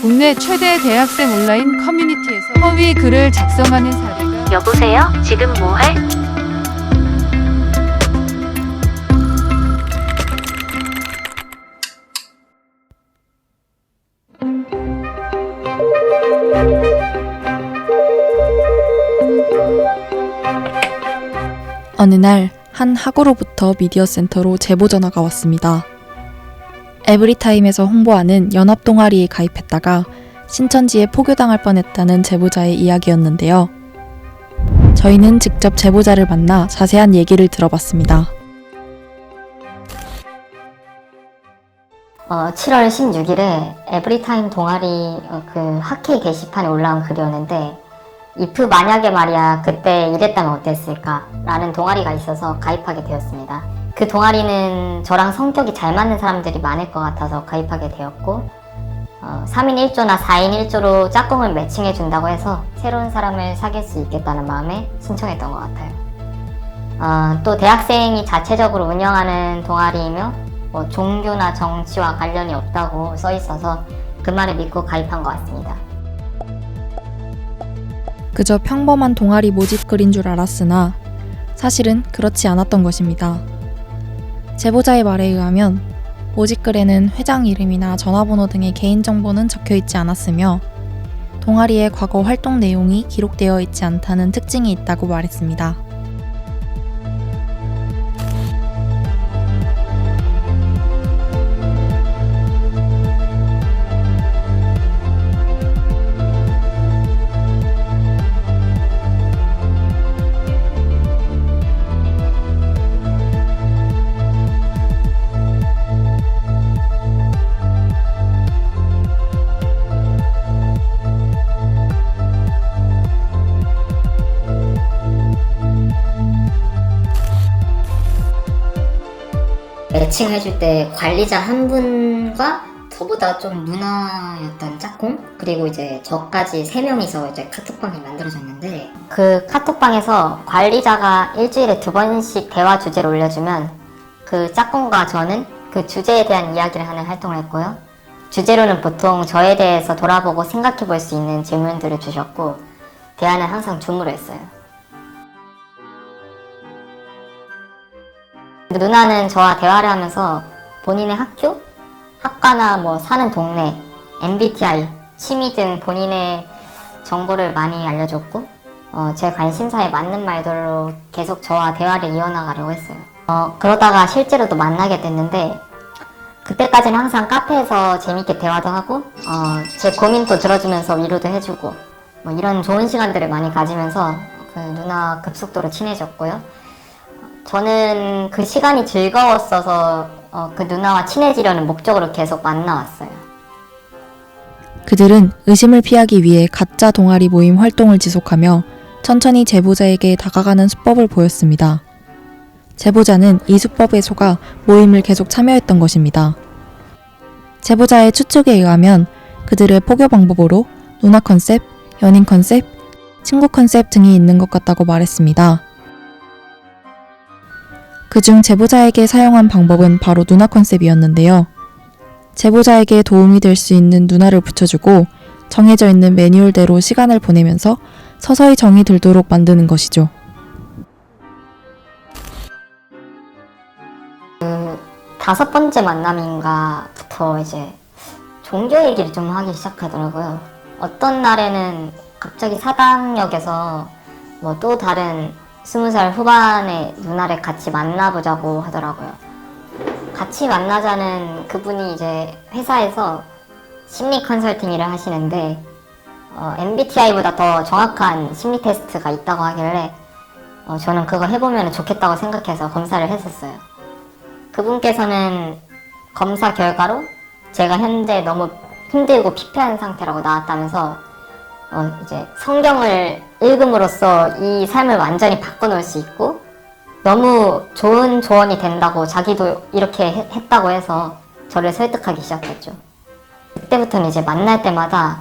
국내 최대 대학생 온라인 커뮤니티에서 허위 글을 작성하는 사례가 여보세요? 지금 뭐해? 어느 날 한 학우로부터 미디어 센터로 제보 전화가 왔습니다. 에브리타임에서 홍보하는 연합 동아리에 가입했다가 신천지에 포교당할 뻔했다는 제보자의 이야기였는데요. 저희는 직접 제보자를 만나 자세한 얘기를 들어봤습니다. 7월 16일에 에브리타임 동아리 그 학회 게시판에 올라온 글이었는데 if 만약에 말이야 그때 이랬다면 어땠을까 라는 동아리가 있어서 가입하게 되었습니다. 그 동아리는 저랑 성격이 잘 맞는 사람들이 많을 것 같아서 가입하게 되었고 3인 1조나 4인 1조로 짝꿍을 매칭해 준다고 해서 새로운 사람을 사귈 수 있겠다는 마음에 신청했던 것 같아요. 또 대학생이 자체적으로 운영하는 동아리이며 종교나 정치와 관련이 없다고 써 있어서 그 말을 믿고 가입한 것 같습니다. 그저 평범한 동아리 모집글인 줄 알았으나 사실은 그렇지 않았던 것입니다. 제보자의 말에 의하면 모집글에는 회장 이름이나 전화번호 등의 개인정보는 적혀있지 않았으며 동아리의 과거 활동 내용이 기록되어 있지 않다는 특징이 있다고 말했습니다. 매칭해줄 때 관리자 한 분과 저보다 좀 누나였던 짝꿍 그리고 이제 저까지 3명이서 이제 카톡방이 만들어졌는데 그 카톡방에서 관리자가 일주일에 2번씩 대화 주제를 올려주면 그 짝꿍과 저는 그 주제에 대한 이야기를 하는 활동을 했고요. 주제로는 보통 저에 대해서 돌아보고 생각해 볼 수 있는 질문들을 주셨고 대화는 항상 줌으로 했어요. 누나는 저와 대화를 하면서 본인의 학교, 학과나 뭐 사는 동네, MBTI, 취미 등 본인의 정보를 많이 알려줬고 제 관심사에 맞는 말들로 계속 저와 대화를 이어나가려고 했어요. 그러다가 실제로도 만나게 됐는데 그때까지는 항상 카페에서 재밌게 대화도 하고 제 고민도 들어주면서 위로도 해주고 뭐 이런 좋은 시간들을 많이 가지면서 그 누나 급속도로 친해졌고요. 저는 그 시간이 즐거웠어서 그 누나와 친해지려는 목적으로 계속 만나왔어요. 그들은 의심을 피하기 위해 가짜 동아리 모임 활동을 지속하며 천천히 제보자에게 다가가는 수법을 보였습니다. 제보자는 이 수법에 속아 모임을 계속 참여했던 것입니다. 제보자의 추측에 의하면 그들의 포교 방법으로 누나 컨셉, 연인 컨셉, 친구 컨셉 등이 있는 것 같다고 말했습니다. 그중 제보자에게 사용한 방법은 바로 누나 컨셉이었는데요. 제보자에게 도움이 될 수 있는 누나를 붙여주고 정해져 있는 매뉴얼대로 시간을 보내면서 서서히 정이 들도록 만드는 것이죠. 그 5번째 만남인가부터 이제 종교 얘기를 좀 하기 시작하더라고요. 어떤 날에는 갑자기 사당역에서 뭐 또 다른 20살 후반의 누나를 같이 만나보자고 하더라고요. 같이 만나자는 그분이 이제 회사에서 심리 컨설팅 일을 하시는데 MBTI보다 더 정확한 심리 테스트가 있다고 하길래 저는 그거 해보면 좋겠다고 생각해서 검사를 했었어요. 그분께서는 검사 결과로 제가 현재 너무 힘들고 피폐한 상태라고 나왔다면서 이제 성경을 읽음으로써 이 삶을 완전히 바꿔놓을 수 있고 너무 좋은 조언이 된다고 자기도 이렇게 했다고 해서 저를 설득하기 시작했죠. 그때부터는 이제 만날 때마다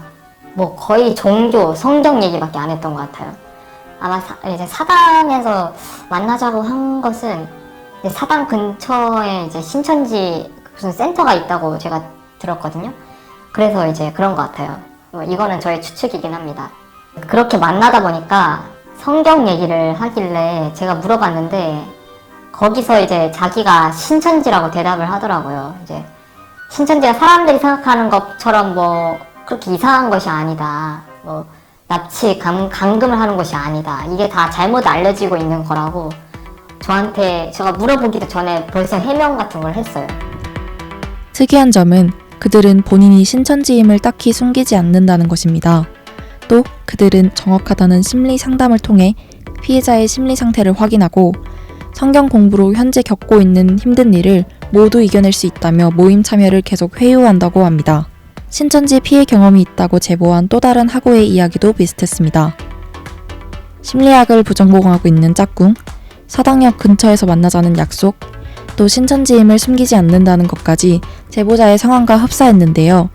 뭐 거의 종교, 성경 얘기밖에 안 했던 것 같아요. 아마 이제 사당에서 만나자고 한 것은 사당 근처에 이제 신천지 무슨 센터가 있다고 제가 들었거든요. 그래서 이제 그런 것 같아요. 이거는 저의 추측이긴 합니다. 그렇게 만나다 보니까 성경 얘기를 하길래 제가 물어봤는데 거기서 이제 자기가 신천지라고 대답을 하더라고요. 이제 신천지가 사람들이 생각하는 것처럼 뭐 그렇게 이상한 것이 아니다. 뭐 납치, 감금을 하는 것이 아니다. 이게 다 잘못 알려지고 있는 거라고 저한테 제가 물어보기도 전에 벌써 해명 같은 걸 했어요. 특이한 점은 그들은 본인이 신천지임을 딱히 숨기지 않는다는 것입니다. 또 그들은 정확하다는 심리 상담을 통해 피해자의 심리 상태를 확인하고 성경 공부로 현재 겪고 있는 힘든 일을 모두 이겨낼 수 있다며 모임 참여를 계속 회유한다고 합니다. 신천지 피해 경험이 있다고 제보한 또 다른 학우의 이야기도 비슷했습니다. 심리학을 부전공하고 있는 짝꿍, 사당역 근처에서 만나자는 약속, 또 신천지임을 숨기지 않는다는 것까지 제보자의 상황과 흡사했는데요.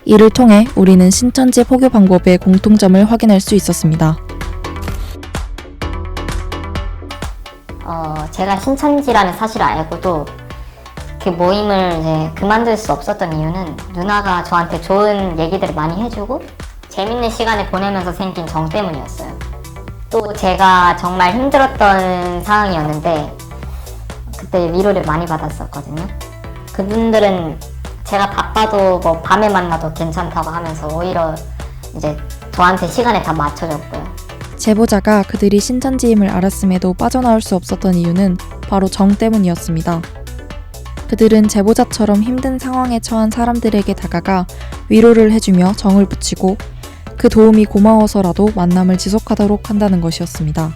이를 통해 우리는 신천지 포교 방법의 공통점을 확인할 수 있었습니다. 제가 신천지라는 사실을 알고도 그 모임을 이제 그만둘 수 없었던 이유는 누나가 저한테 좋은 얘기들을 많이 해주고 재밌는 시간을 보내면서 생긴 정 때문이었어요. 또 제가 정말 힘들었던 상황이었는데 그때 위로를 많이 받았었거든요. 그분들은 제가 바빠도 뭐 밤에 만나도 괜찮다고 하면서 오히려 이제 저한테 시간을 다 맞춰줬고요. 제보자가 그들이 신천지임을 알았음에도 빠져나올 수 없었던 이유는 바로 정 때문이었습니다. 그들은 제보자처럼 힘든 상황에 처한 사람들에게 다가가 위로를 해주며 정을 붙이고 그 도움이 고마워서라도 만남을 지속하도록 한다는 것이었습니다.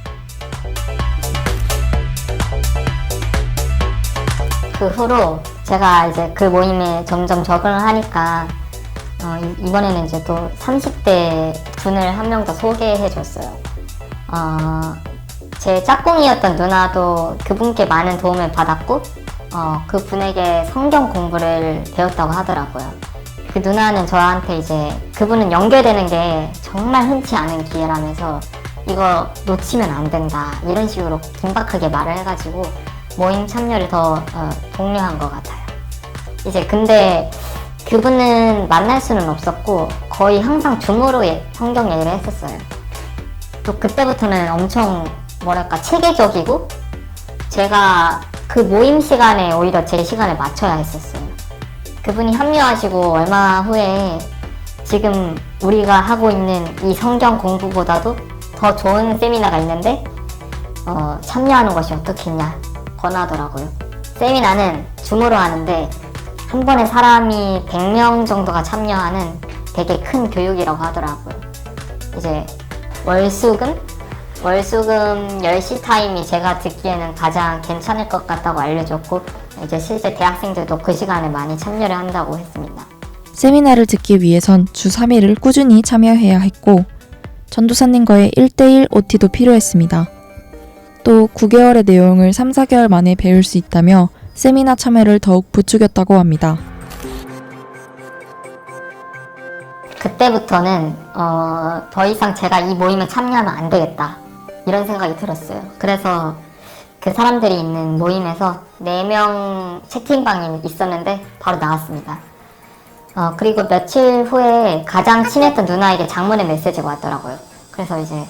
그 후로 제가 이제 그 모임에 점점 적응을 하니까 이번에는 이제 또 30대 분을 한 명 더 소개해 줬어요. 제 짝꿍이었던 누나도 그분께 많은 도움을 받았고 그분에게 성경 공부를 배웠다고 하더라고요. 그 누나는 저한테 이제 그분은 연결되는 게 정말 흔치 않은 기회라면서 이거 놓치면 안 된다 이런 식으로 긴박하게 말을 해가지고 모임 참여를 더 독려한 것 같아요. 이제 근데 그분은 만날 수는 없었고 거의 항상 줌으로 성경 얘기를 했었어요. 또 그때부터는 엄청 뭐랄까 체계적이고 제가 그 모임 시간에 오히려 제 시간을 맞춰야 했었어요. 그분이 합류하시고 얼마 후에 지금 우리가 하고 있는 이 성경 공부보다도 더 좋은 세미나가 있는데 참여하는 것이 어떻겠냐 권하더라고요. 세미나는 줌으로 하는데 한 번에 사람이 100명 정도가 참여하는 되게 큰 교육이라고 하더라고요. 이제 월수금 10시 타임이 제가 듣기에는 가장 괜찮을 것 같다고 알려줬고 이제 실제 대학생들도 그 시간에 많이 참여를 한다고 했습니다. 세미나를 듣기 위해선 주 3일을 꾸준히 참여해야 했고 전도사님과의 1대1 OT도 필요했습니다. 또 9개월의 내용을 3, 4개월 만에 배울 수 있다며 세미나 참여를 더욱 부추겼다고 합니다. 그때부터는 더 이상 제가 이 모임에 참여하면 안 되겠다 이런 생각이 들었어요. 그래서 그 사람들이 있는 모임에서 4명 채팅방이 있었는데 바로 나왔습니다. 그리고 며칠 후에 가장 친했던 누나에게 장문의 메시지가 왔더라고요. 그래서 이제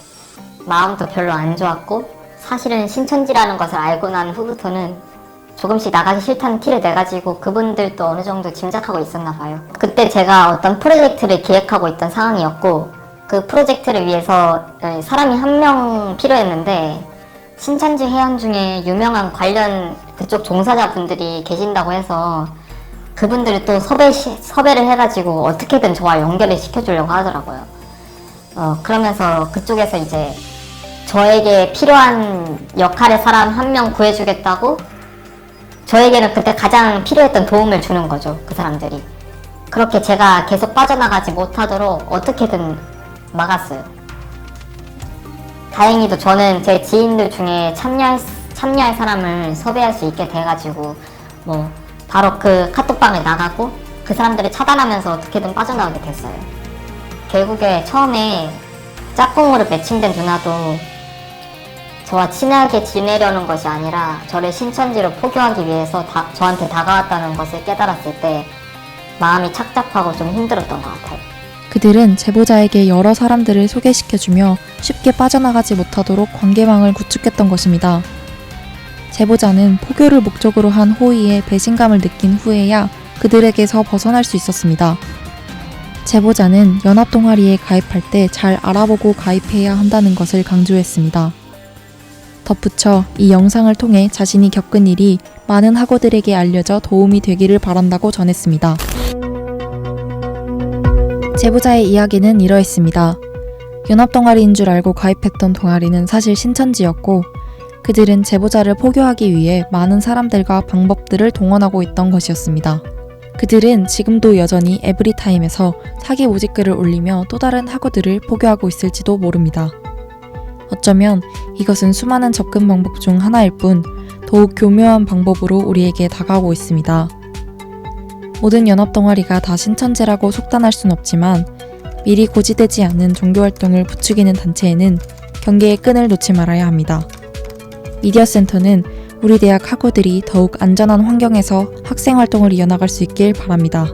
마음도 별로 안 좋았고 사실은 신천지라는 것을 알고 난 후부터는 조금씩 나가기 싫다는 티를 내가지고 그분들도 어느 정도 짐작하고 있었나 봐요. 그때 제가 어떤 프로젝트를 기획하고 있던 상황이었고 그 프로젝트를 위해서 사람이 한 명 필요했는데 신천지 회원 중에 유명한 관련 그쪽 종사자분들이 계신다고 해서 그분들을 또 섭외를 해가지고 어떻게든 저와 연결을 시켜주려고 하더라고요. 그러면서 그쪽에서 이제 저에게 필요한 역할의 사람 한 명 구해주겠다고 저에게는 그때 가장 필요했던 도움을 주는 거죠. 그 사람들이. 그렇게 제가 계속 빠져나가지 못하도록 어떻게든 막았어요. 다행히도 저는 제 지인들 중에 참여할 사람을 섭외할 수 있게 돼가지고 뭐 바로 그 카톡방에 나가고 그 사람들을 차단하면서 어떻게든 빠져나오게 됐어요. 결국에 처음에 짝꿍으로 매칭된 누나도 저와 친하게 지내려는 것이 아니라 저를 신천지로 포교하기 위해서 저한테 다가왔다는 것을 깨달았을 때 마음이 착잡하고 좀 힘들었던 것 같아요. 그들은 제보자에게 여러 사람들을 소개시켜주며 쉽게 빠져나가지 못하도록 관계망을 구축했던 것입니다. 제보자는 포교를 목적으로 한 호의에 배신감을 느낀 후에야 그들에게서 벗어날 수 있었습니다. 제보자는 연합동아리에 가입할 때 잘 알아보고 가입해야 한다는 것을 강조했습니다. 덧붙여 이 영상을 통해 자신이 겪은 일이 많은 학우들에게 알려져 도움이 되기를 바란다고 전했습니다. 제보자의 이야기는 이러했습니다. 연합동아리인 줄 알고 가입했던 동아리는 사실 신천지였고 그들은 제보자를 포교하기 위해 많은 사람들과 방법들을 동원하고 있던 것이었습니다. 그들은 지금도 여전히 에브리타임에서 사기 모집글을 올리며 또 다른 학우들을 포교하고 있을지도 모릅니다. 어쩌면 이것은 수많은 접근 방법 중 하나일 뿐 더욱 교묘한 방법으로 우리에게 다가오고 있습니다. 모든 연합동아리가 다 신천지라고 속단할 순 없지만 미리 고지되지 않은 종교활동을 부추기는 단체에는 경계의 끈을 놓지 말아야 합니다. 미디어센터는 우리 대학 학우들이 더욱 안전한 환경에서 학생활동을 이어나갈 수 있길 바랍니다.